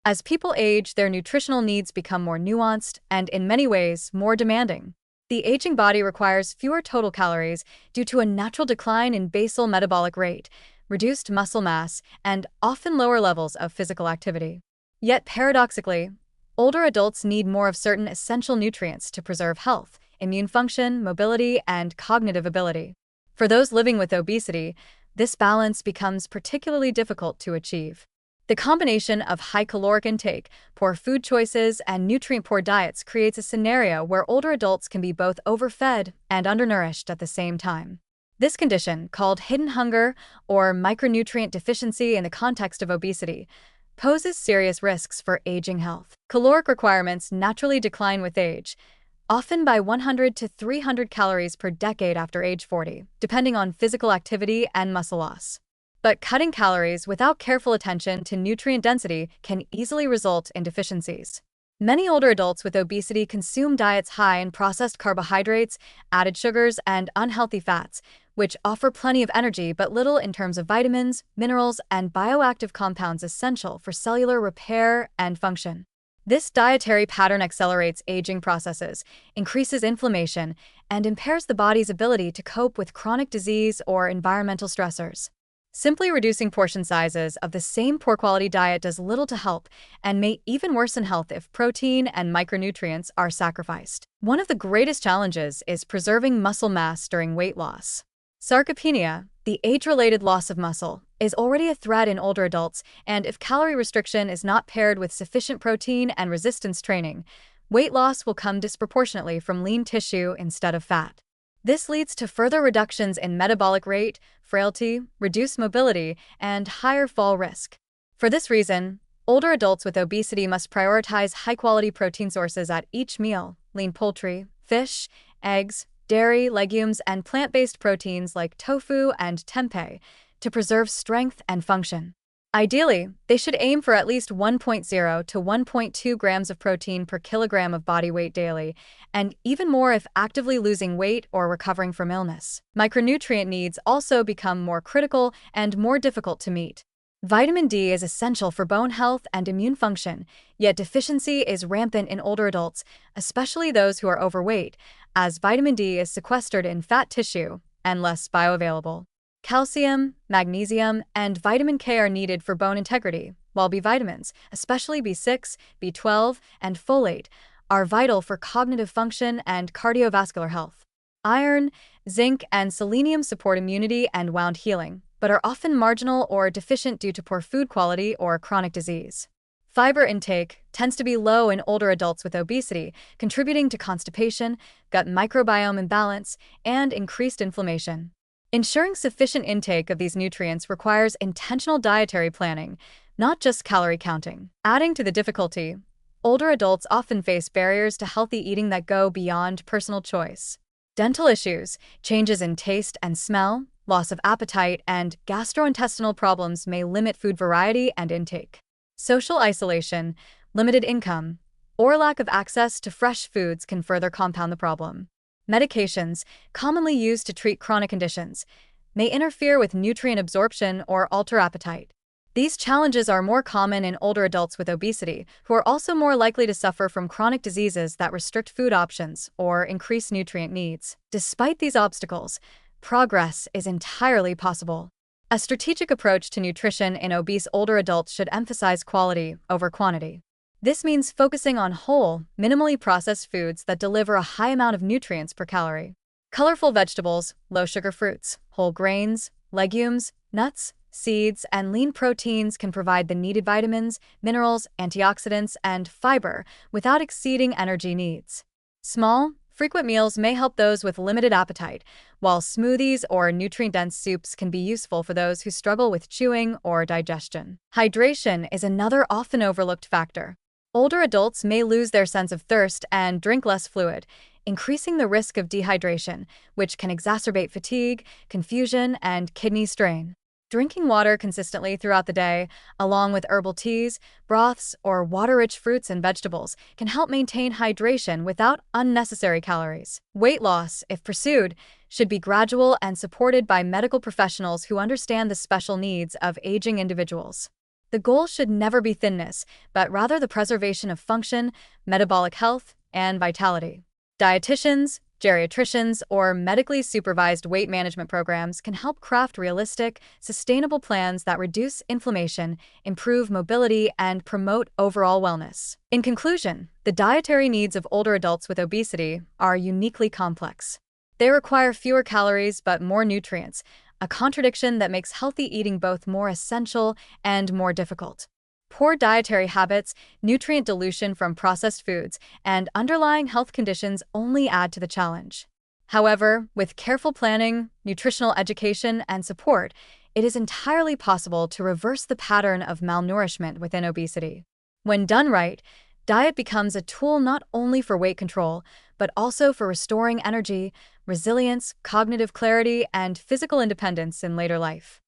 As people age, their nutritional needs become more nuanced and, in many ways, more demanding. The aging body requires fewer total calories due to a natural decline in basal metabolic rate, reduced muscle mass, and often lower levels of physical activity. Yet, paradoxically, older adults need more of certain essential nutrients to preserve health, immune function, mobility, and cognitive ability. For those living with obesity, this balance becomes particularly difficult to achieve. The combination of high caloric intake, poor food choices, and nutrient-poor diets creates a scenario where older adults can be both overfed and undernourished at the same time. This condition, called hidden hunger or micronutrient deficiency in the context of obesity, poses serious risks for aging health. Caloric requirements naturally decline with age, often by 100 to 300 calories per decade after age 40, depending on physical activity and muscle loss. But cutting calories without careful attention to nutrient density can easily result in deficiencies. Many older adults with obesity consume diets high in processed carbohydrates, added sugars, and unhealthy fats, which offer plenty of energy but little in terms of vitamins, minerals, and bioactive compounds essential for cellular repair and function. This dietary pattern accelerates aging processes, increases inflammation, and impairs the body's ability to cope with chronic disease or environmental stressors. Simply reducing portion sizes of the same poor-quality diet does little to help and may even worsen health if protein and micronutrients are sacrificed. One of the greatest challenges is preserving muscle mass during weight loss. Sarcopenia, the age-related loss of muscle, is already a threat in older adults, and if calorie restriction is not paired with sufficient protein and resistance training, weight loss will come disproportionately from lean tissue instead of fat. This leads to further reductions in metabolic rate, frailty, reduced mobility, and higher fall risk. For this reason, older adults with obesity must prioritize high-quality protein sources at each meal: lean poultry, fish, eggs, dairy, legumes, and plant-based proteins like tofu and tempeh to preserve strength and function. Ideally, they should aim for at least 1.0 to 1.2 grams of protein per kilogram of body weight daily, and even more if actively losing weight or recovering from illness. Micronutrient needs also become more critical and more difficult to meet. Vitamin D is essential for bone health and immune function, yet deficiency is rampant in older adults, especially those who are overweight, as vitamin D is sequestered in fat tissue and less bioavailable. Calcium, magnesium, and vitamin K are needed for bone integrity, while B vitamins, especially B6, B12, and folate, are vital for cognitive function and cardiovascular health. Iron, zinc, and selenium support immunity and wound healing, but are often marginal or deficient due to poor food quality or chronic disease. Fiber intake tends to be low in older adults with obesity, contributing to constipation, gut microbiome imbalance, and increased inflammation. Ensuring sufficient intake of these nutrients requires intentional dietary planning, not just calorie counting. Adding to the difficulty, older adults often face barriers to healthy eating that go beyond personal choice. Dental issues, changes in taste and smell, loss of appetite, and gastrointestinal problems may limit food variety and intake. Social isolation, limited income, or lack of access to fresh foods can further compound the problem. Medications, commonly used to treat chronic conditions, may interfere with nutrient absorption or alter appetite. These challenges are more common in older adults with obesity, who are also more likely to suffer from chronic diseases that restrict food options or increase nutrient needs. Despite these obstacles, progress is entirely possible. A strategic approach to nutrition in obese older adults should emphasize quality over quantity. This means focusing on whole, minimally processed foods that deliver a high amount of nutrients per calorie. Colorful vegetables, low-sugar fruits, whole grains, legumes, nuts, seeds, and lean proteins can provide the needed vitamins, minerals, antioxidants, and fiber without exceeding energy needs. Small, frequent meals may help those with limited appetite, while smoothies or nutrient-dense soups can be useful for those who struggle with chewing or digestion. Hydration is another often overlooked factor. Older adults may lose their sense of thirst and drink less fluid, increasing the risk of dehydration, which can exacerbate fatigue, confusion, and kidney strain. Drinking water consistently throughout the day, along with herbal teas, broths, or water-rich fruits and vegetables, can help maintain hydration without unnecessary calories. Weight loss, if pursued, should be gradual and supported by medical professionals who understand the special needs of aging individuals. The goal should never be thinness, but rather the preservation of function, metabolic health, and vitality. Dietitians, geriatricians, or medically supervised weight management programs can help craft realistic, sustainable plans that reduce inflammation, improve mobility, and promote overall wellness. In conclusion, the dietary needs of older adults with obesity are uniquely complex. They require fewer calories but more nutrients, a contradiction that makes healthy eating both more essential and more difficult. Poor dietary habits, nutrient dilution from processed foods, and underlying health conditions only add to the challenge. However, with careful planning, nutritional education, and support, it is entirely possible to reverse the pattern of malnourishment within obesity. When done right, diet becomes a tool not only for weight control, but also for restoring energy, resilience, cognitive clarity, and physical independence in later life.